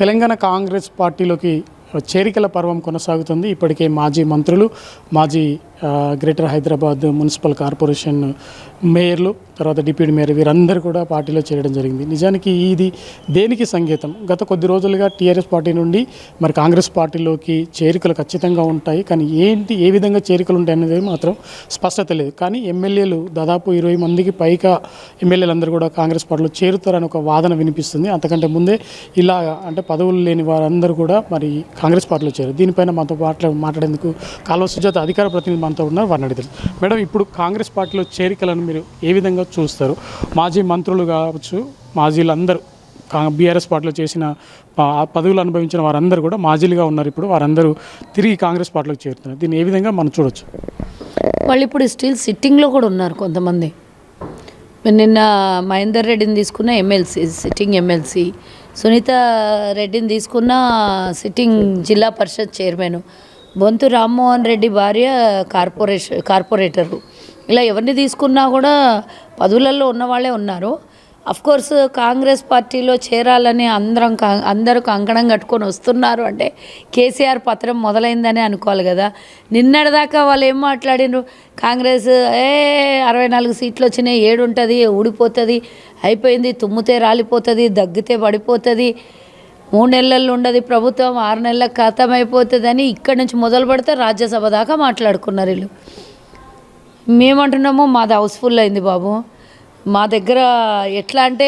తెలంగాణ కాంగ్రెస్ పార్టీలోకి చేరికల పర్వం కొనసాగుతుంది. ఇప్పటికే మాజీ మంత్రులు, మాజీ గ్రేటర్ హైదరాబాద్ మున్సిపల్ కార్పొరేషన్ మేయర్లు, తర్వాత డిప్యూటీ మేయర్ వీరందరూ కూడా పార్టీలో చేరడం జరిగింది. నిజానికి ఇది దేనికి సంకేతం? గత కొద్ది రోజులుగా టీఆర్ఎస్ పార్టీ నుండి మరి కాంగ్రెస్ పార్టీలోకి చేరికలు ఖచ్చితంగా ఉంటాయి, కానీ ఏ విధంగా చేరికలు ఉంటాయి అనేది మాత్రం స్పష్టత లేదు. కానీ ఎమ్మెల్యేలు దాదాపు 20 మందికి పైగా ఎమ్మెల్యేలందరూ కూడా కాంగ్రెస్ పార్టీలో చేరుతారని ఒక వాదన వినిపిస్తుంది. అంతకంటే ముందే ఇలా అంటే పదవులు లేని వారందరూ కూడా మరి కాంగ్రెస్ పార్టీలో చేరారు. దీనిపైన మనతో మాట్లాడేందుకు కాల్వ సుజాత అధికార ప్రతినిధి మనతో ఉన్నారు. వారిని అడిగారు. మేడం, ఇప్పుడు కాంగ్రెస్ పార్టీలో చేరికలను మీరు ఏ విధంగా చూస్తారు? మాజీ మంత్రులు కావచ్చు, మాజీలందరూ బీఆర్ఎస్ పార్టీలో చేసిన పదవులు అనుభవించిన వారందరూ కూడా మాజీలుగా ఉన్నారు. ఇప్పుడు వారందరూ తిరిగి కాంగ్రెస్ పార్టీలోకి చేరుతున్నారు. దీన్ని ఏ విధంగా మనం చూడొచ్చు? వాళ్ళు ఇప్పుడు స్టిల్ సిట్టింగ్లో కూడా ఉన్నారు కొంతమంది. నిన్న మహేందర్ రెడ్డిని తీసుకున్న ఎమ్మెల్సీ, సిట్టింగ్ ఎమ్మెల్సీ, సునీత రెడ్డిని తీసుకున్న సిట్టింగ్ జిల్లా పరిషత్ చైర్మన్, బొంతు రామ్మోహన్ రెడ్డి భార్య కార్పొరేటరు, ఇలా ఎవరిని తీసుకున్నా కూడా పదవులలో ఉన్నవాళ్ళే ఉన్నారు. అఫ్కోర్స్ కాంగ్రెస్ పార్టీలో చేరాలని అందరూ కంకణం కట్టుకొని వస్తున్నారు అంటే కేసీఆర్ పత్రం మొదలైందని అనుకోవాలి కదా. నిన్నటిదాకా వాళ్ళు ఏం మాట్లాడినారు? కాంగ్రెస్ 64 సీట్లు వచ్చినాయి, 7 ఉంటుంది, ఊడిపోతుంది, అయిపోయింది, తుమ్మితే రాలిపోతుంది, దగ్గితే పడిపోతుంది, 3 నెలల్లో ఉండదు ప్రభుత్వం, 6 నెలలకు ఖతం అయిపోతుంది అని ఇక్కడి నుంచి మొదలు పెడితే రాజ్యసభ దాకా మాట్లాడుకున్నారు వీళ్ళు. మేమంటున్నాము మాది హౌస్ఫుల్ అయింది బాబు, మా దగ్గర ఎట్లా అంటే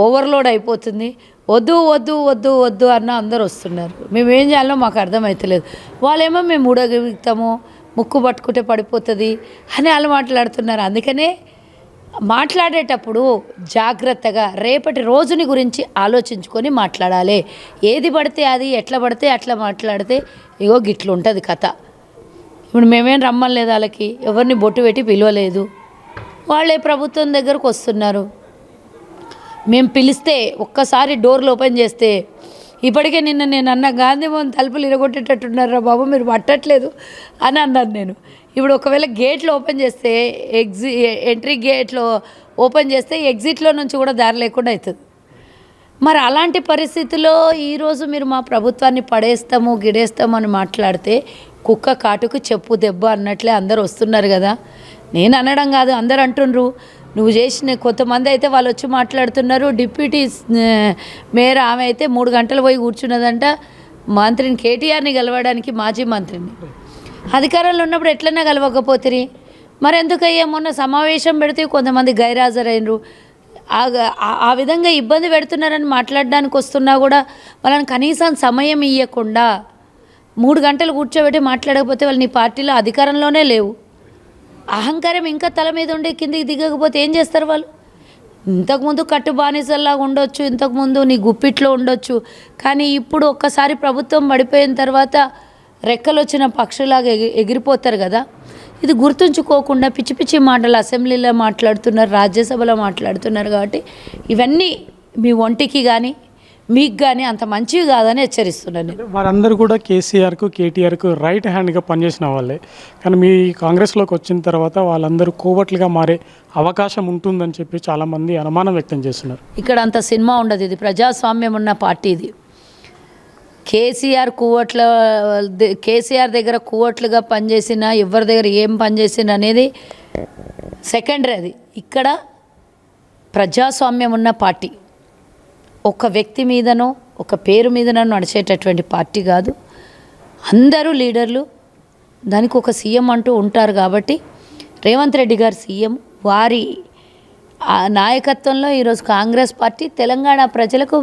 ఓవర్లోడ్ అయిపోతుంది, వద్దు వద్దు వద్దు వద్దు అన్న అందరు వస్తున్నారు. మేము ఏం చేయాలో మాకు అర్థమవుతలేదు. వాళ్ళేమో మేము ఊడగలుగుతాము, ముక్కు పట్టుకుంటే పడిపోతుంది అని వాళ్ళు మాట్లాడుతున్నారు. అందుకనే మాట్లాడేటప్పుడు జాగ్రత్తగా రేపటి రోజుని గురించి ఆలోచించుకొని మాట్లాడాలి. ఏది పడితే అది, ఎట్లా పడితే అట్లా మాట్లాడితే ఇగో గిట్లు ఉంటుంది కథ. ఇప్పుడు మేమేం రమ్మలేదు, వాళ్ళకి ఎవరిని బొట్టు పెట్టి పిలవలేదు, వాళ్ళే ప్రభుత్వం దగ్గరకు వస్తున్నారు. మేము పిలిస్తే ఒక్కసారి డోర్లు ఓపెన్ చేస్తే, ఇప్పటికే నిన్న నేను అన్న గాంధీ భవన్ తలుపులు ఇరగొట్టేటట్టున్నారా బాబు, మీరు పట్టట్లేదు అని అన్నాను నేను. ఇప్పుడు ఒకవేళ గేట్లు ఓపెన్ చేస్తే ఎంట్రీ గేట్లో ఓపెన్ చేస్తే ఎగ్జిట్లో నుంచి కూడా దారి లేకుండా అవుతుంది. మరి అలాంటి పరిస్థితుల్లో ఈరోజు మీరు మా ప్రభుత్వాన్ని పడేస్తాము గిడేస్తాము అని మాట్లాడితే కుక్క కాటుకు చెప్పు దెబ్బ అన్నట్లే అందరు వస్తున్నారు కదా. నేను అనడం కాదు, అందరు అంటుండ్రు. నువ్వు చేసిన కొంతమంది అయితే వాళ్ళు వచ్చి మాట్లాడుతున్నారు. డిప్యూటీ మేయర్ ఆమె అయితే 3 గంటలు పోయి కూర్చున్నదంట మంత్రిని, కేటీఆర్ని గెలవడానికి, మాజీ మంత్రిని. అధికారంలో ఉన్నప్పుడు ఎట్లన్నా కలవకపోతుంది, మరి ఎందుకయ్యా మొన్న సమావేశం పెడితే కొంతమంది గైరాజరైనరు, ఆ విధంగా ఇబ్బంది పెడుతున్నారని మాట్లాడడానికి వస్తున్నా కూడా వాళ్ళని కనీసం సమయం ఇవ్వకుండా 3 గంటలు కూర్చోబెట్టి మాట్లాడకపోతే వాళ్ళు నీ పార్టీలో అధికారంలోనే లేవు. అహంకారం ఇంకా తల మీద ఉండి కిందికి దిగకపోతే ఏం చేస్తారు వాళ్ళు? ఇంతకుముందు కట్టు బానిసల్లాగా ఉండొచ్చు, ఇంతకుముందు నీ గుప్పిట్లో ఉండొచ్చు, కానీ ఇప్పుడు ఒక్కసారి ప్రభుత్వం పడిపోయిన తర్వాత రెక్కలు వచ్చిన పక్షులాగా ఎగిరిపోతారు కదా. ఇది గుర్తుంచుకోకుండా పిచ్చి పిచ్చి మాటలు అసెంబ్లీలో మాట్లాడుతున్నారు, రాజ్యసభలో మాట్లాడుతున్నారు. కాబట్టి ఇవన్నీ మీ ఒంటికి కానీ మీకు కానీ అంత మంచివి కాదని హెచ్చరిస్తున్నాను. వారందరూ కూడా కేసీఆర్కు, కేటీఆర్కు రైట్ హ్యాండ్గా పనిచేసిన వాళ్ళే, కానీ మీ కాంగ్రెస్లోకి వచ్చిన తర్వాత వాళ్ళందరూ కోవట్లుగా మారే అవకాశం ఉంటుందని చెప్పి చాలామంది అనుమానం వ్యక్తం చేస్తున్నారు. ఇక్కడ అంత సినిమా ఉండదు, ఇది ప్రజాస్వామ్యం ఉన్న పార్టీ. ఇది కేసీఆర్ దగ్గర కువట్లుగా పనిచేసిన, ఎవరి దగ్గర ఏం పనిచేసిన అనేది సెకండరీ. అది ఇక్కడ ప్రజాస్వామ్యం ఉన్న పార్టీ. ఒక వ్యక్తి మీదనో ఒక పేరు మీదనో నడిచేటటువంటి పార్టీ కాదు. అందరూ లీడర్లు, దానికి ఒక సీఎం అంటూ ఉంటారు. కాబట్టి రేవంత్ రెడ్డి గారు సీఎం, వారి నాయకత్వంలో ఈరోజు కాంగ్రెస్ పార్టీ తెలంగాణ ప్రజలకు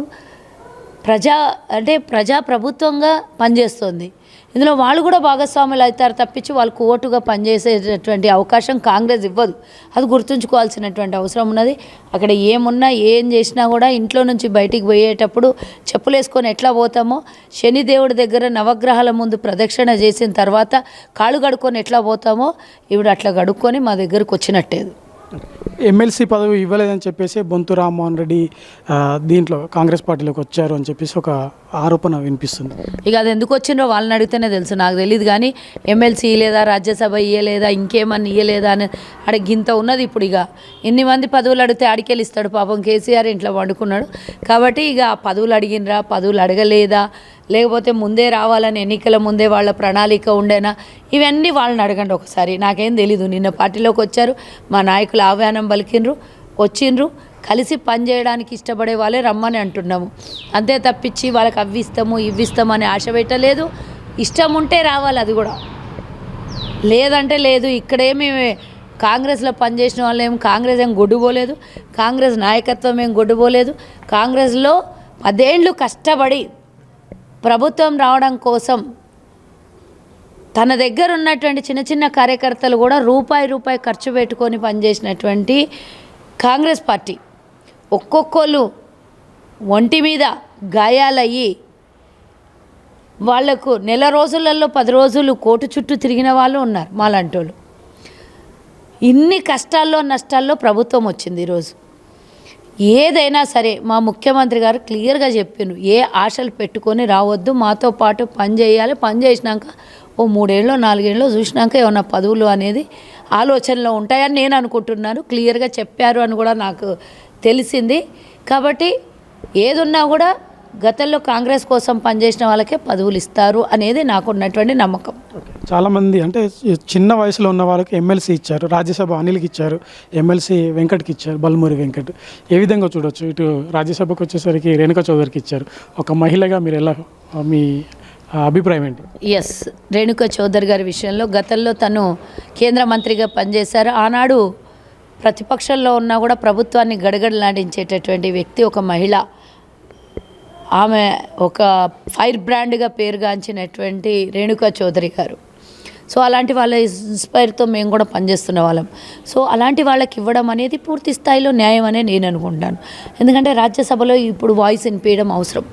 ప్రజా ప్రభుత్వంగా పనిచేస్తుంది. ఇందులో వాళ్ళు కూడా భాగస్వాములు అవుతారు తప్పించి వాళ్ళకు ఓటుగా పనిచేసేటటువంటి అవకాశం కాంగ్రెస్ ఇవ్వదు. అది గుర్తుంచుకోవాల్సినటువంటి అవసరం ఉన్నది. అక్కడ ఏమున్నా ఏం చేసినా కూడా ఇంట్లో నుంచి బయటికి పోయేటప్పుడు చెప్పులు వేసుకొని ఎట్లా పోతామో, శనిదేవుడి దగ్గర నవగ్రహాల ముందు ప్రదక్షిణ చేసిన తర్వాత కాళ్ళు కడుక్కొని ఎట్లా పోతామో ఇప్పుడు అట్లా కడుక్కొని మా దగ్గరకు వచ్చినట్టేది. ఎమ్మెల్సీ పదవి ఇవ్వలేదని చెప్పేసి బొంతు రామ్మోహన్ రెడ్డి దీంట్లో కాంగ్రెస్ పార్టీలోకి వచ్చారు అని చెప్పేసి ఒక ఆరోపణ వినిపిస్తుంది. ఇక అది ఎందుకు వచ్చిందో వాళ్ళని అడిగితేనే తెలుసు, నాకు తెలియదు. కానీ ఎమ్మెల్సీ ఇయ్యలేదా, రాజ్యసభ ఇయ్యలేదా, ఇంకేమన్నా ఇయ్యలేదా అని ఆడికి ఇంత ఉన్నది. ఇప్పుడు ఇక ఎన్ని మంది పదవులు అడిగితే ఆడికెళ్ళి ఇస్తాడు. పాపం కేసీఆర్ ఇంట్లో వండుకున్నాడు కాబట్టి ఇక పదవులు అడిగినరా, పదవులు అడగలేదా, లేకపోతే ముందే రావాలని ఎన్నికల ముందే వాళ్ళ ప్రణాళిక ఉండేనా, ఇవన్నీ వాళ్ళని అడగండి ఒకసారి. నాకేం తెలీదు. నిన్న పార్టీలోకి వచ్చారు, మా నాయకులు ఆహ్వానం పలికిండ్రు, వచ్చిండ్రు, కలిసి పనిచేయడానికి ఇష్టపడే వాళ్ళే రమ్మని అంటున్నాము. అంతే తప్పించి వాళ్ళకి అవి ఇస్తాము ఇవి ఇస్తామని ఆశ పెట్టలేదు. ఇష్టం ఉంటే రావాలి, అది కూడా లేదంటే లేదు. ఇక్కడేమి కాంగ్రెస్లో పనిచేసిన వాళ్ళు కాంగ్రెస్ ఏం గొడ్డుపోలేదు, కాంగ్రెస్ నాయకత్వం ఏం గొడ్డుపోలేదు. కాంగ్రెస్లో 10 ఏళ్ళు కష్టపడి ప్రభుత్వం రావడం కోసం తన దగ్గర ఉన్నటువంటి చిన్న చిన్న కార్యకర్తలు కూడా రూపాయి ఖర్చు పెట్టుకొని పనిచేసినటువంటి కాంగ్రెస్ పార్టీ ఒక్కొక్కళ్ళు ఒంటి మీద గాయాలయ్యి వాళ్లకు నెల రోజులలో 10 రోజులు కోర్టు చుట్టూ తిరిగిన వాళ్ళు ఉన్నారు మాలాంటి వాళ్ళు. ఇన్ని కష్టాల్లో నష్టాల్లో ప్రభుత్వం వచ్చింది ఈరోజు. ఏదైనా సరే మా ముఖ్యమంత్రి గారు క్లియర్గా చెప్పిండ్రు, ఏ ఆశలు పెట్టుకొని రావద్దు, మాతో పాటు పని చేయాలి, పని చేసినాక ఓ 3 ఏళ్ళో 4 ఏళ్ళో చూసినాక ఏమన్నా పదవులు అనేది ఆలోచనలో ఉంటాయని నేను అనుకుంటున్నాను. క్లియర్గా చెప్పారు అని కూడా నాకు తెలిసింది. కాబట్టి ఏదున్నా కూడా గతంలో కాంగ్రెస్ కోసం పనిచేసిన వాళ్ళకే పదవులు ఇస్తారు అనేది నాకు ఉన్నటువంటి నమ్మకం. చాలామంది అంటే చిన్న వయసులో ఉన్న వాళ్ళకి ఎమ్మెల్సీ ఇచ్చారు, రాజ్యసభ అనిల్కి ఇచ్చారు, ఎమ్మెల్సీ వెంకట్కి ఇచ్చారు, బల్మూరి వెంకట్. ఏ విధంగా చూడొచ్చు? ఇటు రాజ్యసభకు వచ్చేసరికి రేణుకా చౌదరికి ఇచ్చారు. ఒక మహిళగా మీరు ఎలా, మీ అభిప్రాయం ఏంటి? ఎస్, రేణుకా చౌదరి గారి విషయంలో గతంలో తను కేంద్ర మంత్రిగా పనిచేశారు. ఆనాడు ప్రతిపక్షంలో ఉన్నా కూడా ప్రభుత్వాన్ని గడగడలాడించేటటువంటి వ్యక్తి ఒక మహిళ. ఆమె ఒక ఫైర్ బ్రాండ్గా పేరుగాంచినటువంటి రేణుకా చౌదరి గారు. సో అలాంటి వాళ్ళ ఇన్స్పైర్తో మేము కూడా పనిచేస్తున్న వాళ్ళం. సో అలాంటి వాళ్ళకి ఇవ్వడం అనేది పూర్తి స్థాయిలో న్యాయం అనే నేను అనుకుంటాను. ఎందుకంటే రాజ్యసభలో ఇప్పుడు వాయిస్ వినిపించడం అవసరం.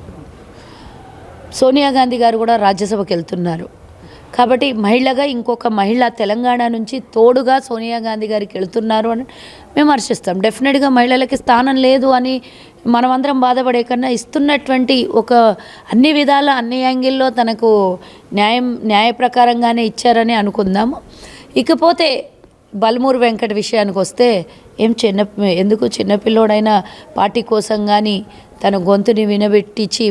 సోనియా గాంధీ గారు కూడా రాజ్యసభకి వెళ్తున్నారు కాబట్టి మహిళగా ఇంకొక మహిళ తెలంగాణ నుంచి తోడుగా సోనియా గాంధీ గారికి వెళ్తున్నారు అని మేము హర్షిస్తాం. డెఫినెట్గా మహిళలకి స్థానం లేదు అని మనమందరం బాధపడే కన్నా ఇస్తున్నటువంటి ఒక అన్ని విధాల అన్ని యాంగిల్లో తనకు న్యాయ ప్రకారంగానే ఇచ్చారని అనుకుందాము. ఇకపోతే బల్మూరు వెంకట్ విషయానికి వస్తే ఎందుకు చిన్నపిల్లోడైనా పార్టీ కోసం కానీ తన గొంతుని వినబెట్టించి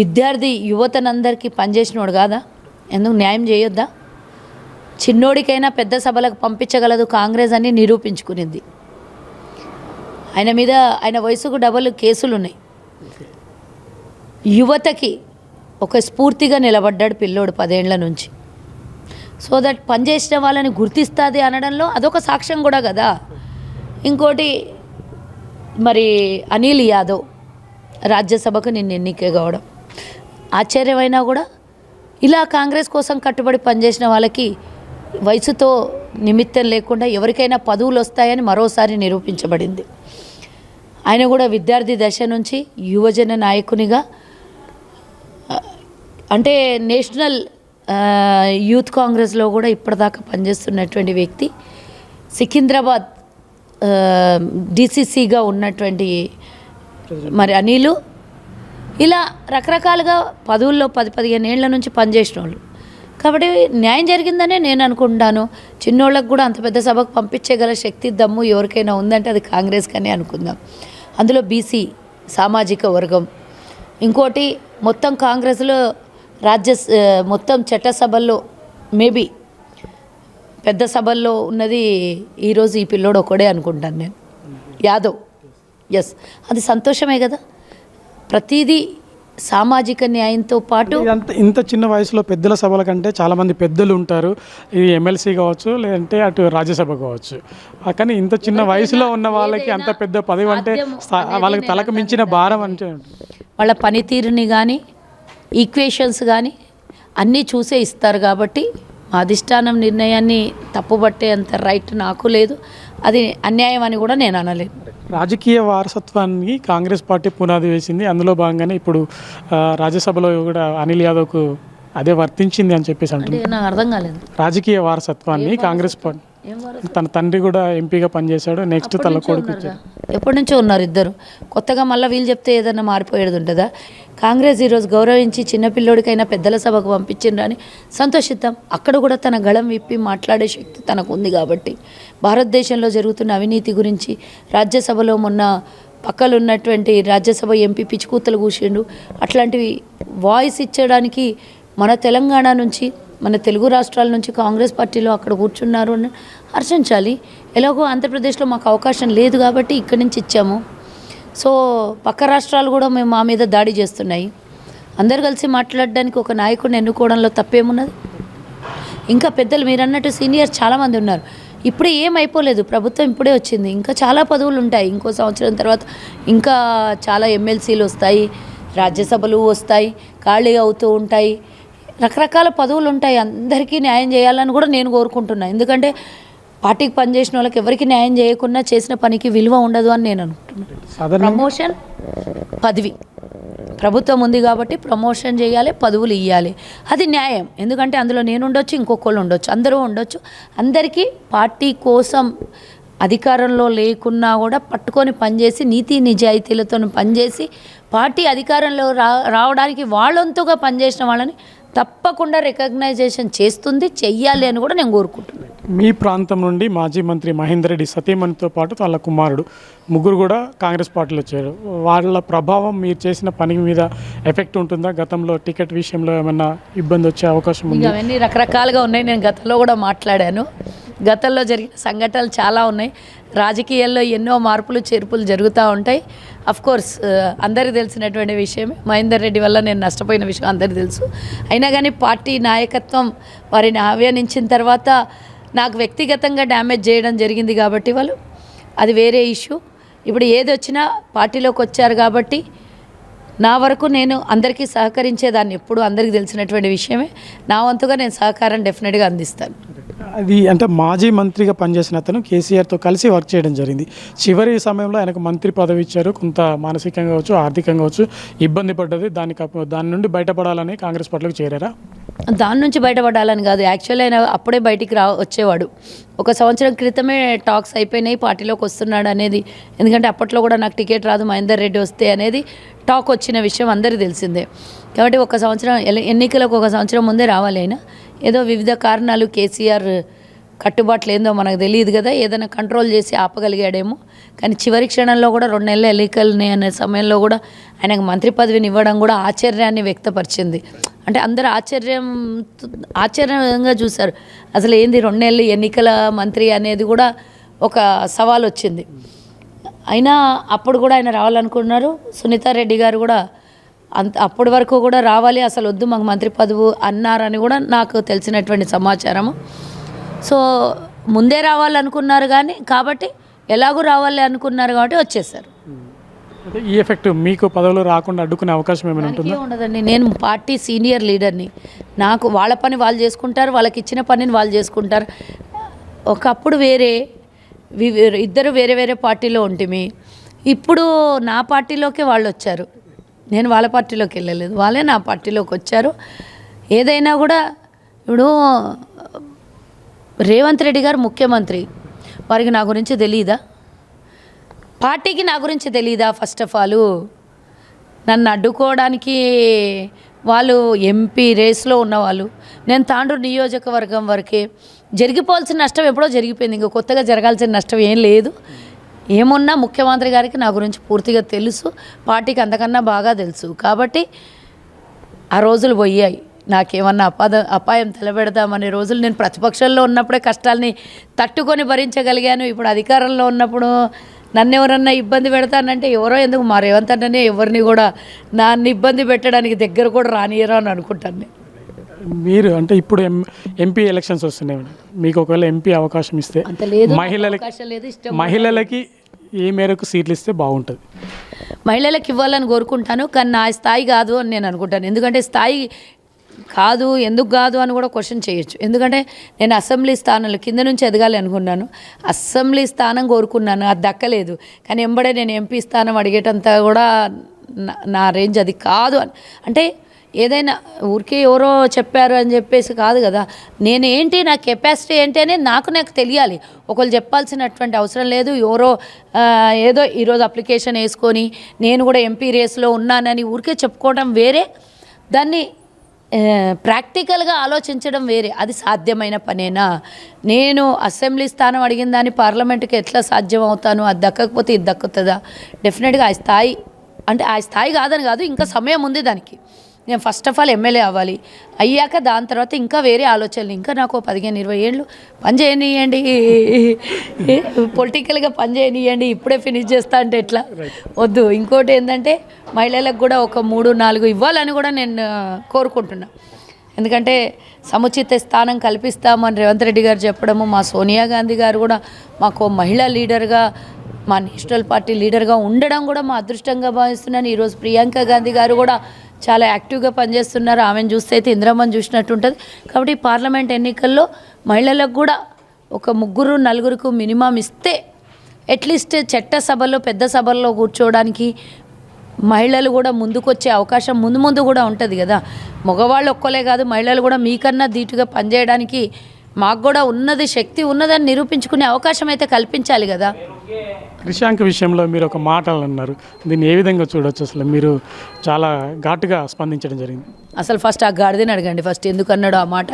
విద్యార్థి యువతనందరికీ పనిచేసినోడు కాదా? ఎందుకు న్యాయం చేయొద్దా? చిన్నోడికైనా పెద్ద సభలకు పంపించగలదు కాంగ్రెస్ అని నిరూపించుకునింది. ఆయన మీద ఆయన వయసుకు డబల్ కేసులు ఉన్నాయి. యువతకి ఒక స్ఫూర్తిగా నిలబడ్డాడు పిల్లోడు 10 ఏళ్ల నుంచి. సో దట్ పనిచేసిన వాళ్ళని గుర్తిస్తుంది అనడంలో అదొక సాక్ష్యం కూడా కదా. ఇంకోటి మరి అనిల్ యాదవ్ రాజ్యసభకు నిన్న ఎన్నిక కావడం ఆశ్చర్యమైనా కూడా ఇలా కాంగ్రెస్ కోసం కట్టుబడి పనిచేసిన వాళ్ళకి వయసుతో నిమిత్తం లేకుండా ఎవరికైనా పదవులు వస్తాయని మరోసారి నిరూపించబడింది. ఆయన కూడా విద్యార్థి దశ నుంచి యువజన నాయకునిగా అంటే నేషనల్ యూత్ కాంగ్రెస్లో కూడా ఇప్పటిదాకా పనిచేస్తున్నటువంటి వ్యక్తి. సికింద్రాబాద్ డిసిసిగా ఉన్నటువంటి మరి అనిలు, ఇలా రకరకాలుగా పదవుల్లో 10-15 ఏళ్ల నుంచి పనిచేసిన వాళ్ళు. కాబట్టి న్యాయం జరిగిందనే నేను అనుకుంటాను. చిన్నోళ్ళకు కూడా అంత పెద్ద సభకు పంపించగల శక్తి దమ్ము ఎవరికైనా ఉందంటే అది కాంగ్రెస్ కానీ అనుకుందాం. అందులో బీసీ సామాజిక వర్గం. ఇంకోటి మొత్తం కాంగ్రెస్లో మొత్తం చట్టసభల్లో మేబీ పెద్ద సభల్లో ఉన్నది ఈరోజు ఈ పిల్లోడు ఒకడే అనుకుంటాను నేను, యాదవ్. ఎస్, అది సంతోషమే కదా. ప్రతిదీ సామాజిక న్యాయంతో పాటు ఇంత చిన్న వయసులో పెద్దల సభల కంటే చాలామంది పెద్దలు ఉంటారు. ఇది ఎమ్మెల్సీ కావచ్చు, లేదంటే అటు రాజ్యసభ కావచ్చు. కానీ ఇంత చిన్న వయసులో ఉన్న వాళ్ళకి అంత పెద్ద పదవి అంటే వాళ్ళకి తలకు మించిన భారం అంటే వాళ్ళ పనితీరుని కానీ ఈక్వేషన్స్ కానీ అన్నీ చూసే ఇస్తారు. కాబట్టి మా అధిష్టానం నిర్ణయాన్ని తప్పుబట్టే అంత రైట్ నాకు లేదు. అది అన్యాయం అని కూడా నేను అనలేను. రాజకీయ వారసత్వాన్ని కాంగ్రెస్ పార్టీ పునాది వేసింది. అందులో భాగంగానే ఇప్పుడు రాజ్యసభలో కూడా అనిల్ యాదవ్కు అదే వర్తించింది అని చెప్పేసి అంటున్నారు. నాకు అర్థం కాలేదు. రాజకీయ వారసత్వాన్ని కాంగ్రెస్ పార్టీ ఏం వారసులు? తన తండ్రి కూడా ఎంపీగా పనిచేశాడు, నెక్స్ట్ తన కొడుకు ఇచ్చాడు. ఎప్పటి నుంచో ఉన్నారు ఇద్దరు. కొత్తగా మళ్ళీ వీళ్ళు చెప్తే ఏదైనా మారిపోయేది ఉంటుందా? కాంగ్రెస్ ఈరోజు గౌరవించి చిన్నపిల్లోడికైనా పెద్దల సభకు పంపించిండ్రని సంతోషిద్దాం. అక్కడ కూడా తన గళం విప్పి మాట్లాడే శక్తి తనకు ఉంది కాబట్టి భారతదేశంలో జరుగుతున్న అవినీతి గురించి రాజ్యసభలో మొన్న పక్కలు ఉన్నటువంటి రాజ్యసభ ఎంపీ పిచ్చికూతలు కూర్చిండు. అట్లాంటివి వాయిస్ ఇచ్చడానికి మన తెలంగాణ నుంచి మన తెలుగు రాష్ట్రాల నుంచి కాంగ్రెస్ పార్టీలో అక్కడ కూర్చున్నారు అని హర్షించాలి. ఎలాగో ఆంధ్రప్రదేశ్లో మాకు అవకాశం లేదు కాబట్టి ఇక్కడి నుంచి ఇచ్చాము. సో పక్క రాష్ట్రాలు కూడా మేము మా మీద దాడి చేస్తున్నాయి. అందరు కలిసి మాట్లాడడానికి ఒక నాయకుడిని ఎన్నుకోవడంలో తప్పేమున్నది? ఇంకా పెద్దలు మీరు అన్నట్టు సీనియర్స్ చాలామంది ఉన్నారు. ఇప్పుడే ఏమైపోలేదు, ప్రభుత్వం ఇప్పుడే వచ్చింది, ఇంకా చాలా పదవులు ఉంటాయి. ఇంకో సంవత్సరం తర్వాత ఇంకా చాలా ఎమ్మెల్సీలు వస్తాయి, రాజ్యసభలు వస్తాయి, ఖాళీ అవుతూ ఉంటాయి, రకరకాల పదవులు ఉంటాయి. అందరికీ న్యాయం చేయాలని కూడా నేను కోరుకుంటున్నాను. ఎందుకంటే పార్టీకి పనిచేసిన వాళ్ళకి ఎవరికి న్యాయం చేయకుండా చేసిన పనికి విలువ ఉండదు అని నేను అనుకుంటున్నాను. ప్రమోషన్ పదవి ప్రభుత్వం ఉంది కాబట్టి ప్రమోషన్ చేయాలి, పదవులు ఇవ్వాలి, అది న్యాయం. ఎందుకంటే అందులో నేను ఉండొచ్చు, ఇంకొకళ్ళు ఉండొచ్చు, అందరూ ఉండొచ్చు. అందరికీ పార్టీ కోసం అధికారంలో లేకున్నా కూడా పట్టుకొని పనిచేసి నీతి నిజాయితీలతో పనిచేసి పార్టీ అధికారంలో రావడానికి వాళ్ళంతుగా పనిచేసిన వాళ్ళని తప్పకుండా రికగ్నైజేషన్ చేస్తుంది, చెయ్యాలి అని కూడా నేను కోరుకుంటున్నాను. మీ ప్రాంతం నుండి మాజీ మంత్రి మహేందర్ రెడ్డి సతీమణితో పాటు వాళ్ళ కుమారుడు ముగ్గురు కూడా కాంగ్రెస్ పార్టీలో వచ్చారు. వాళ్ళ ప్రభావం మీరు చేసిన పని మీద ఎఫెక్ట్ ఉంటుందా? గతంలో టికెట్ విషయంలో ఏమైనా ఇబ్బంది వచ్చే అవకాశం ఉంది? అవన్నీ రకరకాలుగా ఉన్నాయి. నేను గతంలో కూడా మాట్లాడాను. గతంలో జరిగిన సంఘటనలు చాలా ఉన్నాయి. రాజకీయాల్లో ఎన్నో మార్పులు చేర్పులు జరుగుతూ ఉంటాయి. కోర్స్ అందరికీ తెలిసినటువంటి విషయమే. మహేందర్ రెడ్డి వల్ల నేను నష్టపోయిన విషయం అందరికీ తెలుసు. అయినా కానీ పార్టీ నాయకత్వం వారిని ఆహ్వానించిన తర్వాత నాకు వ్యక్తిగతంగా డ్యామేజ్ చేయడం జరిగింది కాబట్టి వాళ్ళు, అది వేరే ఇష్యూ. ఇప్పుడు ఏది వచ్చినా పార్టీలోకి వచ్చారు కాబట్టి నా వరకు నేను అందరికీ సహకరించేదాన్ని, ఎప్పుడు అందరికీ తెలిసినటువంటి విషయమే. నా వంతుగా నేను సహకారం డెఫినెట్గా అందిస్తాను. అది అంటే మాజీ మంత్రిగా పనిచేసిన అతను కేసీఆర్తో కలిసి వర్క్ చేయడం జరిగింది. చివరి సమయంలో ఆయనకు మంత్రి పదవి ఇచ్చారు. కొంత మానసికంగా కావచ్చు, ఆర్థికంగా కావచ్చు ఇబ్బంది పడ్డది. దాని నుండి బయటపడాలని కాంగ్రెస్ పార్టీలోకి చేరారా? దాని నుంచి బయటపడాలని కాదు, యాక్చువల్లీ ఆయన అప్పుడే బయటికి వచ్చేవాడు. ఒక సంవత్సరం క్రితమే టాక్స్ అయిపోయినాయి పార్టీలోకి వస్తున్నాడు అనేది. ఎందుకంటే అప్పట్లో కూడా నాకు టికెట్ రాదు, మహేందర్ రెడ్డి వస్తే అనేది టాక్ వచ్చిన విషయం అందరికీ తెలిసిందే. కాబట్టి ఒక సంవత్సరం ఎన్నికలకు ఒక సంవత్సరం ముందే రావాలి. అయినా ఏదో వివిధ కారణాలు కేసీఆర్ కట్టుబాట్లు ఏందో మనకు తెలియదు కదా, ఏదైనా కంట్రోల్ చేసి ఆపగలిగాడేమో. కానీ చివరి క్షణంలో కూడా 2 నెలల ఎన్నికలని అనే సమయంలో కూడా ఆయనకు మంత్రి పదవిని ఇవ్వడం కూడా ఆశ్చర్యాన్ని వ్యక్తపరిచింది. అంటే అందరూ ఆశ్చర్యంగా చూశారు. అసలు ఏంది 2 నెలలు ఎన్నికల మంత్రి అనేది కూడా ఒక సవాల్ వచ్చింది. అయినా అప్పుడు కూడా ఆయన రావాలనుకున్నారు. సునీతారెడ్డి గారు కూడా అప్పటి వరకు కూడా రావాలి, అసలు వద్దు మాకు మంత్రి పదవి అన్నారని కూడా నాకు తెలిసినటువంటి సమాచారము. సో ముందే రావాలనుకున్నారు కానీ కాబట్టి ఎలాగూ రావాలి అనుకున్నారు కాబట్టి వచ్చేసారు. ఈ ఎఫెక్ట్ మీకు పదవులు రాకుండా అడ్డుకునే అవకాశం ఏమైనా ఉంటుందా? ఉండదండి. నేను పార్టీ సీనియర్ లీడర్ని. నాకు వాళ్ళ పని వాళ్ళు చేసుకుంటారు, వాళ్ళకి ఇచ్చిన పనిని వాళ్ళు చేసుకుంటారు. ఒకప్పుడు ఇద్దరు వేరే వేరే పార్టీలో ఉంటిమి. ఇప్పుడు నా పార్టీలోకే వాళ్ళు వచ్చారు, నేను వాళ్ళ పార్టీలోకి వెళ్ళలేదు, వాళ్ళే నా పార్టీలోకి వచ్చారు. ఏదైనా కూడా ఇప్పుడు రేవంత్ రెడ్డి గారు ముఖ్యమంత్రి, వారికి నా గురించి తెలీదా? పార్టీకి నా గురించి తెలీదా? ఫస్ట్ ఆఫ్ ఆల్ నన్ను అడ్డుకోవడానికి వాళ్ళు ఎంపీ రేస్లో ఉన్నవాళ్ళు. నేను తాండూరు నియోజకవర్గం వరకే. జరిగిపోవాల్సిన నష్టం ఎప్పుడో జరిగిపోయింది, ఇంకా కొత్తగా జరగాల్సిన నష్టం ఏం లేదు. ఏమున్నా ముఖ్యమంత్రి గారికి నా గురించి పూర్తిగా తెలుసు, పార్టీకి అంతకన్నా బాగా తెలుసు. కాబట్టి ఆ రోజులు పోయాయి. నాకేమన్నా అపాయం తలబెడదామనే రోజులు, నేను ప్రతిపక్షంలో ఉన్నప్పుడే కష్టాలని తట్టుకొని భరించగలిగాను. ఇప్పుడు అధికారంలో ఉన్నప్పుడు నన్ను ఎవరన్నా ఇబ్బంది పెడతానంటే ఎవరో ఎందుకు మా రేవంత్ అన్ననే ఎవరిని కూడా నన్ను ఇబ్బంది పెట్టడానికి దగ్గర కూడా రానియరు అని అనుకుంటాను నేను. మీరు అంటే ఇప్పుడు ఎంపీ ఎలక్షన్స్ వస్తున్నాయి, మీకు ఒకవేళ ఎంపీ అవకాశం ఇస్తే మహిళలకి ఏ మేరకు సీట్లు ఇస్తే బాగుంటుంది? మహిళలకు ఇవ్వాలని కోరుకుంటాను, కానీ నా స్థాయి కాదు అని నేను అనుకుంటాను. ఎందుకంటే స్థాయి కాదు, ఎందుకు కాదు అని కూడా క్వశ్చన్ చేయొచ్చు. ఎందుకంటే నేను అసెంబ్లీ స్థానంలో కింద నుంచి ఎదగాలి అనుకున్నాను, అసెంబ్లీ స్థానం కోరుకున్నాను, అది దక్కలేదు. కానీ ఎంబడే నేను ఎంపీ స్థానం అడిగేటంత కూడా నా రేంజ్ అది కాదు అని. అంటే ఏదైనా ఊరికే ఎవరో చెప్పారు అని చెప్పేసి కాదు కదా. నేనేంటి, నా కెపాసిటీ ఏంటి అనేది నాకు తెలియాలి. ఒకళ్ళు చెప్పాల్సినటువంటి అవసరం లేదు. ఎవరో ఏదో ఈరోజు అప్లికేషన్ వేసుకొని నేను కూడా ఎంపీ రేస్లో ఉన్నానని ఊరికే చెప్పుకోవడం వేరే, దాన్ని ప్రాక్టికల్గా ఆలోచించడం వేరే. అది సాధ్యమైన పనేనా? నేను అసెంబ్లీ స్థానం అడిగిన దాన్ని పార్లమెంట్కి ఎట్లా సాధ్యం అవుతాను? అది దక్కకపోతే ఇది దక్కుతుందా? డెఫినెట్గా ఆ స్థాయి, అంటే ఆ స్థాయి కాదని కాదు, ఇంకా సమయం ఉంది దానికి. నేను ఫస్ట్ ఆఫ్ ఆల్ ఎమ్మెల్యే అవ్వాలి, అయ్యాక దాని తర్వాత ఇంకా వేరే ఆలోచనలు, ఇంకా నాకు 15-20 ఏళ్ళు పని చేయనియండి, పొలిటికల్గా పని చేయనియండి, ఇప్పుడే ఫినిష్ చేస్తా అంటే ఎట్లా? వద్దు. ఇంకోటి ఏంటంటే మహిళలకు కూడా ఒక 3-4 ఇవ్వాలని కూడా నేను కోరుకుంటున్నా. ఎందుకంటే సముచిత స్థానం కల్పిస్తామని రేవంత్ రెడ్డి గారు చెప్పడము, మా సోనియా గాంధీ గారు కూడా మాకు మహిళా లీడర్గా, మా నేషనల్ పార్టీ లీడర్గా ఉండడం కూడా మా అదృష్టంగా భావిస్తున్నాను. ఈరోజు ప్రియాంక గాంధీ గారు కూడా చాలా యాక్టివ్గా పనిచేస్తున్నారు. ఆమెను చూస్తే అయితే ఇందిరమ్మని చూసినట్టు ఉంటుంది. కాబట్టి పార్లమెంట్ ఎన్నికల్లో మహిళలకు కూడా ఒక 3-4 మినిమం ఇస్తే అట్లీస్ట్ చట్టసభలో, పెద్ద సభల్లో కూర్చోవడానికి మహిళలు కూడా ముందుకొచ్చే అవకాశం ముందు కూడా ఉంటుంది కదా. మగవాళ్ళు ఒక్కలే కాదు, మహిళలు కూడా మీకన్నా ధీటుగా పనిచేయడానికి మాకు కూడా ఉన్నది, శక్తి ఉన్నదని నిరూపించుకునే అవకాశం అయితే కల్పించాలి కదా. క్రిషాంక్ విషయంలో మీరు ఒక మాట అన్నారు, దీన్ని ఏ విధంగా చూడొచ్చు? అసలు మీరు చాలా ఘాటుగా స్పందించడం జరిగింది. అసలు ఫస్ట్ ఆ గాడిదని అడగండి, ఫస్ట్ ఎందుకు అన్నాడు ఆ మాట.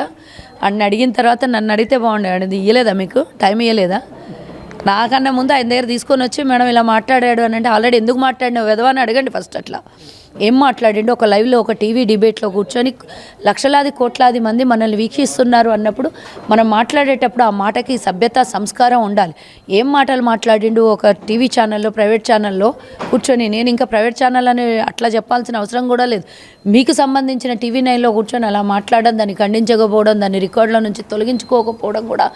అన్ని అడిగిన తర్వాత నన్ను అడిగితే బాగుండేది. ఇయ్యలేదా మీకు టైం? ఇయ్యలేదా? నాకన్నా ముందు ఆయన దగ్గర తీసుకొని వచ్చి మేడం ఇలా మాట్లాడాడు అని అంటే ఆల్రెడీ ఎందుకు మాట్లాడినావు వెధవని అడగండి ఫస్ట్. అట్లా ఏం మాట్లాడిండు? ఒక లైవ్లో, ఒక టీవీ డిబేట్లో కూర్చొని లక్షలాది కోట్లాది మంది మనల్ని వీక్షిస్తున్నారు అన్నప్పుడు మనం మాట్లాడేటప్పుడు ఆ మాటకి సభ్యత, సంస్కారం ఉండాలి. ఏం మాటలు మాట్లాడిండు? ఒక టీవీ ఛానల్లో, ప్రైవేట్ ఛానల్లో కూర్చొని, నేను ఇంకా ప్రైవేట్ ఛానల్ అని అట్లా చెప్పాల్సిన అవసరం కూడా లేదు, మీకు సంబంధించిన టీవీ 9లో కూర్చొని అలా మాట్లాడడం, దాన్ని ఖండించకపోవడం, దాన్ని రికార్డుల నుంచి తొలగించుకోకపోవడం కూడా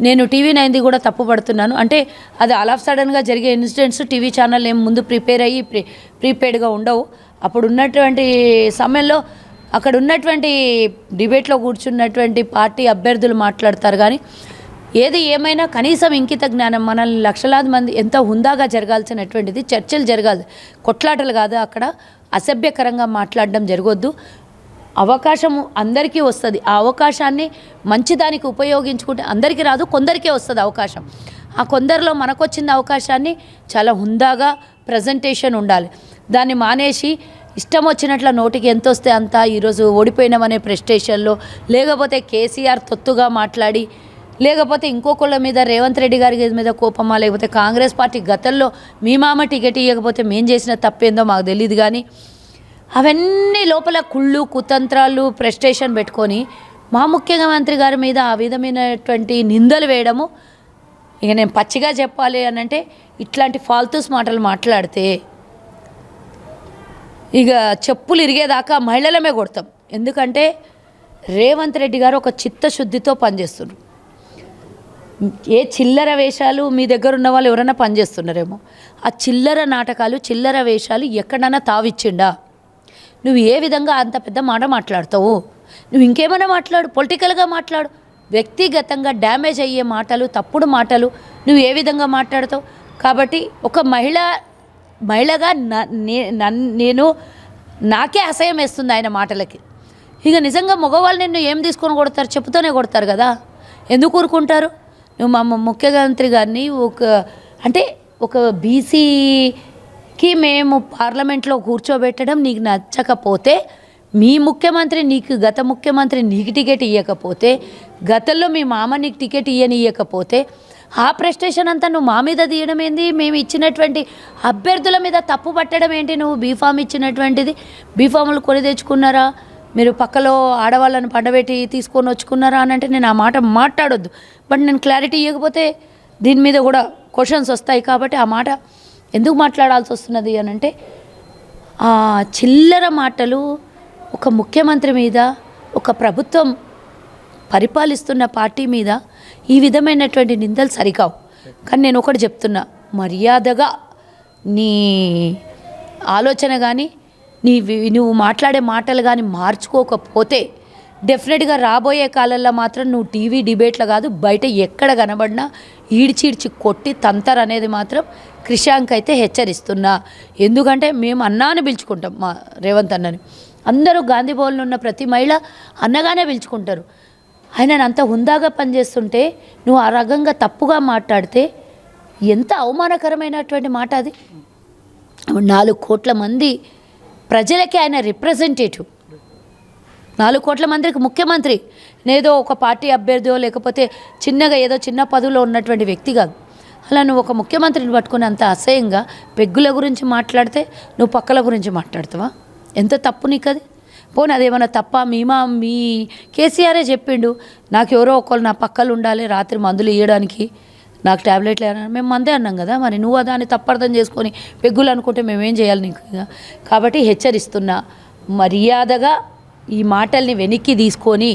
నేను టీవీ 9ది కూడా తప్పుపడుతున్నాను. అంటే అది ఆల్ ఆఫ్ సడన్గా జరిగే ఇన్సిడెంట్స్. టీవీ ఛానల్ ఏం ముందు ప్రిపేర్ అయ్యి ప్రీపెయిడ్గా ఉండవు. అప్పుడు ఉన్నటువంటి సమయంలో అక్కడ ఉన్నటువంటి డిబేట్లో కూర్చున్నటువంటి పార్టీ అభ్యర్థులు మాట్లాడతారు. కానీ ఏది ఏమైనా కనీసం ఇంకిత జ్ఞానం, మనల్ని లక్షలాది మంది ఎంతో హుందాగా జరగాల్సినటువంటిది చర్చలు జరగాలి, కొట్లాటలు కాదు. అక్కడ అసభ్యకరంగా మాట్లాడడం జరగొద్దు. అవకాశం అందరికీ వస్తుంది. ఆ అవకాశాన్ని మంచిదానికి ఉపయోగించుకుంటే అందరికీ రాదు, కొందరికే వస్తుంది అవకాశం. ఆ కొందరిలో మనకు వచ్చిన అవకాశాన్ని చాలా హుందాగా ప్రజెంటేషన్ ఉండాలి. దాన్ని మానేసి ఇష్టం వచ్చినట్ల నోటికి ఎంత వస్తే అంత ఈరోజు ఓడిపోయినామనే ప్రెస్టేషన్లో, లేకపోతే కేసీఆర్ తొత్తుగా మాట్లాడి, లేకపోతే ఇంకొకళ్ళ మీద రేవంత్ రెడ్డి గారి మీద కోపమా, లేకపోతే కాంగ్రెస్ పార్టీ గతంలో మీ మామ టికెట్ ఇవ్వకపోతే మేం చేసిన తప్పేందో మాకు తెలియదు. కానీ అవన్నీ లోపల కుళ్ళు, కుతంత్రాలు, ప్రెస్టేషన్ పెట్టుకొని మా ముఖ్యమంత్రి గారి మీద ఆ విధమైనటువంటి నిందలు వేయడము, ఇక నేను పచ్చిగా చెప్పాలి అని అంటే ఇట్లాంటి ఫాల్తూస్ మాటలు మాట్లాడితే ఇక చెప్పులు ఇరిగేదాకా మహిళలమే కొడతాం. ఎందుకంటే రేవంత్ రెడ్డి గారు ఒక చిత్తశుద్ధితో పనిచేస్తున్నారు. ఏ చిల్లర వేషాలు మీ దగ్గర ఉన్న వాళ్ళు ఎవరైనా పనిచేస్తున్నారేమో, ఆ చిల్లర నాటకాలు, చిల్లర వేషాలు ఎక్కడైనా తావిచ్చిండా? నువ్వు ఏ విధంగా అంత పెద్ద మాట మాట్లాడతావు? నువ్వు ఇంకేమైనా మాట్లాడు, పొలిటికల్గా మాట్లాడు. వ్యక్తిగతంగా డ్యామేజ్ అయ్యే మాటలు, తప్పుడు మాటలు నువ్వు ఏ విధంగా మాట్లాడతావు? కాబట్టి ఒక మహిళగా నేను నాకే అసహ్యం వేస్తుంది ఆయన మాటలకి. ఇక నిజంగా మగవాళ్ళు నిన్ను ఏం తీసుకొని కొడతారు? చెప్పుతోనే కొడతారు కదా. ఎందుకు ఊరుకుంటారు? నువ్వు మా ముఖ్యమంత్రి గారిని ఒక బీసీకి మేము పార్లమెంట్లో కూర్చోబెట్టడం నీకు నచ్చకపోతే, మీ ముఖ్యమంత్రి గత ముఖ్యమంత్రి నీకు టికెట్ ఇవ్వకపోతే, గతంలో మీ మామ నీకు టికెట్ ఇవ్వకపోతే, ఆ ప్రెస్టేషన్ అంతా నువ్వు మా మీద తీయడం ఏంది? మేము ఇచ్చినటువంటి అభ్యర్థుల మీద తప్పు పట్టడం ఏంటి? నువ్వు బీఫామ్ ఇచ్చినటువంటిది, బీఫాములు కొని తెచ్చుకున్నారా? మీరు పక్కలో ఆడవాళ్ళని పండబెట్టి తీసుకొని వచ్చుకున్నారా అని అంటే నేను ఆ మాట మాట్లాడొద్దు. బట్ నేను క్లారిటీ ఇవ్వకపోతే దీని మీద కూడా క్వశ్చన్స్ వస్తాయి. కాబట్టి ఆ మాట ఎందుకు మాట్లాడాల్సి వస్తున్నది అని అంటే, ఆ చిల్లర మాటలు ఒక ముఖ్యమంత్రి మీద, ఒక ప్రభుత్వం పరిపాలిస్తున్న పార్టీ మీద ఈ విధమైనటువంటి నిందలు సరికావు. కానీ నేను ఒకటి చెప్తున్నా, మర్యాదగా నీ ఆలోచన కానీ నువ్వు మాట్లాడే మాటలు కానీ మార్చుకోకపోతే డెఫినెట్గా రాబోయే కాలంలో మాత్రం నువ్వు టీవీ డిబేట్లో కాదు, బయట ఎక్కడ కనబడినా ఈడ్చిడ్చి కొట్టి తంతర్ అనేది మాత్రం క్రిషాంక్ అయితే హెచ్చరిస్తున్నా. ఎందుకంటే మేము అన్నాని పిలుచుకుంటాం, మా రేవంత్ అన్నని. అందరూ గాంధీ భవన్లో ఉన్న ప్రతి మహిళ అన్నగానే పిలుచుకుంటారు. ఆయన అంత హుందాగా పనిచేస్తుంటే నువ్వు ఆ రకంగా తప్పుగా మాట్లాడితే ఎంత అవమానకరమైనటువంటి మాట అది. 4 కోట్ల మంది ప్రజలకి ఆయన రిప్రజెంటేటివ్. 4 కోట్ల మందికి ముఖ్యమంత్రి. నేదో ఒక పార్టీ అభ్యర్థియో లేకపోతే చిన్నగా ఏదో చిన్న పదవిలో ఉన్నటువంటి వ్యక్తి కాదు. అలా నువ్వు ఒక ముఖ్యమంత్రిని పట్టుకుని అంత అసహ్యంగా పెగ్గుల గురించి మాట్లాడితే నువ్వు పక్కల గురించి మాట్లాడతావా? ఎంత తప్పు నీకు అది. పోనీ అదేమన్నా తప్ప? మీ కేసీఆరే చెప్పిండు, నాకు ఎవరో ఒకళ్ళు నా పక్కలు ఉండాలి, రాత్రి మందులు ఇవ్వడానికి, నాకు ట్యాబ్లెట్లు వేయాలని. మేము మందే అన్నాం కదా, మరి నువ్వు దాన్ని తప్పర్థం చేసుకొని పెగ్గులు అనుకుంటే మేమేం చేయాలి నీకు? కాబట్టి హెచ్చరిస్తున్నా, మర్యాదగా ఈ మాటల్ని వెనక్కి తీసుకొని,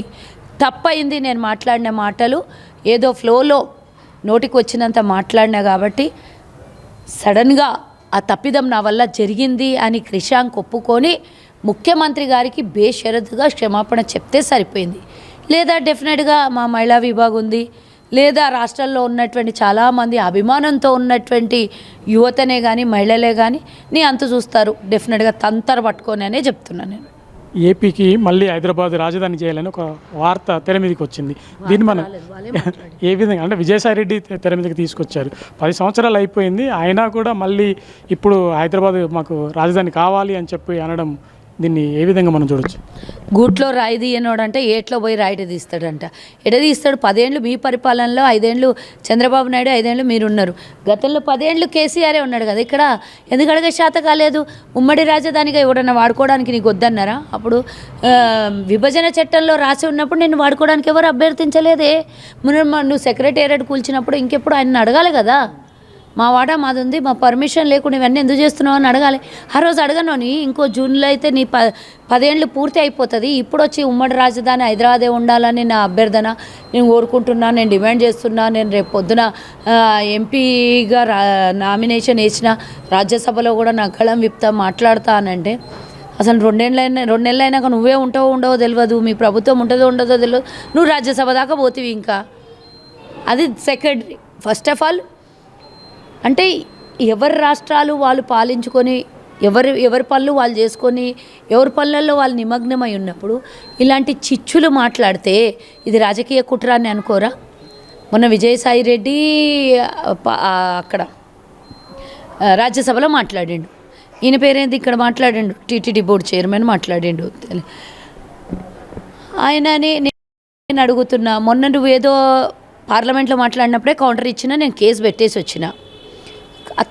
తప్పయింది నేను మాట్లాడిన మాటలు ఏదో ఫ్లోలో నోటికి వచ్చినంత మాట్లాడినా కాబట్టి సడన్గా ఆ తప్పిదం నా వల్ల జరిగింది అని క్రిషాంక్ ఒప్పుకొని ముఖ్యమంత్రి గారికి బేషరతుగా క్షమాపణ చెప్తే సరిపోయింది. లేదా డెఫినెట్గా మా మహిళా విభాగం ఉంది, లేదా రాష్ట్రంలో ఉన్నటువంటి చాలామంది అభిమానంతో ఉన్నటువంటి యువతనే కానీ మహిళలే కానీ నీ అంత చూస్తారు డెఫినెట్గా తంతర పట్టుకొని అనే చెప్తున్నాను నేను. ఏపీకి మళ్ళీ హైదరాబాద్ రాజధాని చేయాలని ఒక వార్త తెర మీదకి వచ్చింది. దీన్ని మనం ఏ విధంగా అంటే విజయసాయి రెడ్డి తెర మీదకి తీసుకొచ్చారు. 10 సంవత్సరాలు అయిపోయింది, అయినా కూడా మళ్ళీ ఇప్పుడు హైదరాబాద్ మాకు రాజధాని కావాలి అని చెప్పి అనడం, దీన్ని ఏ విధంగా మనం చూడొచ్చు? గూట్లో రాయి తీయనోడంటే ఏట్లో పోయి రాయిట తీస్తాడంట. ఎడ తీస్తాడు? 10 ఏళ్ళు మీ పరిపాలనలో, 5 ఏళ్ళు చంద్రబాబు నాయుడు, 5 ఏళ్ళు మీరున్నారు. గతంలో 10 ఏళ్ళు కేసీఆరే ఉన్నాడు కదా. ఇక్కడ ఎందుకు అడిగే శాత కాలేదు? ఉమ్మడి రాజధానిగా ఎవడన్నా వాడుకోవడానికి నీకు వద్దన్నారా? అప్పుడు విభజన చట్టంలో రాసి ఉన్నప్పుడు నేను వాడుకోవడానికి ఎవరు అభ్యర్థించలేదే. నువ్వు సెక్రటేరియట్ కూల్చినప్పుడు ఇంకెప్పుడు ఆయన అడగాలి కదా, మా వాడా మాది ఉంది, మా పర్మిషన్ లేకుండా ఇవన్నీ ఎందుకు చేస్తున్నావు అని అడగాలి. ఆ రోజు అడగనోని ఇంకో జూన్లో అయితే నీ 10 ఏళ్ళు పూర్తి అయిపోతుంది. ఇప్పుడు వచ్చి ఉమ్మడి రాజధాని హైదరాబాదే ఉండాలని నా అభ్యర్థన, నేను కోరుకుంటున్నా, నేను డిమాండ్ చేస్తున్నా. నేను రేపు పొద్దున ఎంపీగా నామినేషన్ వేసిన, రాజ్యసభలో కూడా నా గళం విప్తా మాట్లాడతా అనంటే అసలు 2 నెలలు అయినాక నువ్వే ఉంటావో ఉండవో తెలియదు, మీ ప్రభుత్వం ఉంటుందో ఉండదో తెలియదు, నువ్వు రాజ్యసభ దాకా పోతివి. ఇంకా అది సెకండరీ. ఫస్ట్ ఆఫ్ ఆల్ అంటే ఎవరి రాష్ట్రాలు వాళ్ళు పాలించుకొని, ఎవరి పనులు వాళ్ళు చేసుకొని, ఎవరి పనులలో వాళ్ళు నిమగ్నమై ఉన్నప్పుడు ఇలాంటి చిచ్చులు మాట్లాడితే ఇది రాజకీయ కుట్రాన్ని అనుకోరా? మొన్న విజయసాయి రెడ్డి అక్కడ రాజ్యసభలో మాట్లాడిండు. ఈయన పేరేంది ఇక్కడ మాట్లాడిండు, టీటీడీ బోర్డు చైర్మన్ మాట్లాడిండు. ఆయనని నేను అడుగుతున్నా, మొన్న నువ్వు ఏదో పార్లమెంట్లో మాట్లాడినప్పుడే కౌంటర్ ఇచ్చినా, నేను కేసు పెట్టేసి వచ్చిన.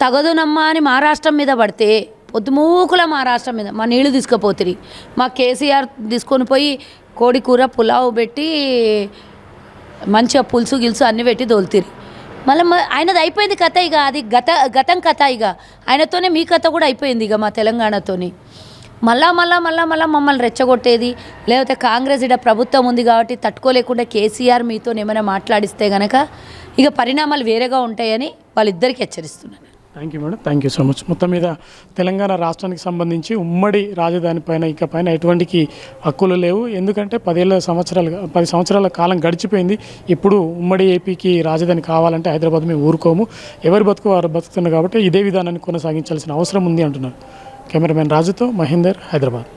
తగదునమ్మా అని మా రాష్ట్రం మీద పడితే పొద్దుమూకుల మా రాష్ట్రం మీద మా నీళ్లు తీసుకుపోతుంది. మా కేసీఆర్ తీసుకొని పోయి కోడి కూర పులావ్ పెట్టి మంచిగా పులుసు గిలుసు అన్నీ పెట్టి దోలుతుంది. మళ్ళీ ఆయనది అయిపోయింది కథ. ఇక అది గతం కథ. ఇక ఆయనతోనే మీ కథ కూడా అయిపోయింది. ఇక మా తెలంగాణతోని మళ్ళా మమ్మల్ని రెచ్చగొట్టేది, లేకపోతే కాంగ్రెస్ ఇడ ప్రభుత్వం ఉంది కాబట్టి తట్టుకోలేకుండా కేసీఆర్ మీతో ఏమైనా మాట్లాడిస్తే కనుక ఇక పరిణామాలు వేరేగా ఉంటాయని వాళ్ళిద్దరికీ హెచ్చరిస్తున్నాను. Thank you madam, thank you so much. మొత్తం మీద తెలంగాణ రాష్ట్రానికి సంబంధించి ఉమ్మడి రాజధాని పైన ఇకపైన ఎటువంటి హక్కులు లేవు. ఎందుకంటే 10 సంవత్సరాల కాలం గడిచిపోయింది. ఇప్పుడు ఉమ్మడి ఏపీకి రాజధాని కావాలంటే హైదరాబాద్ మేము ఊరుకోము, ఎవరి బతుకు వారు బతుకుతున్నారు కాబట్టి ఇదే విధానాన్ని కొనసాగించాల్సిన అవసరం ఉంది అంటున్నారు. కెమెరామెన్ రాజుతో మహేందర్, హైదరాబాద్.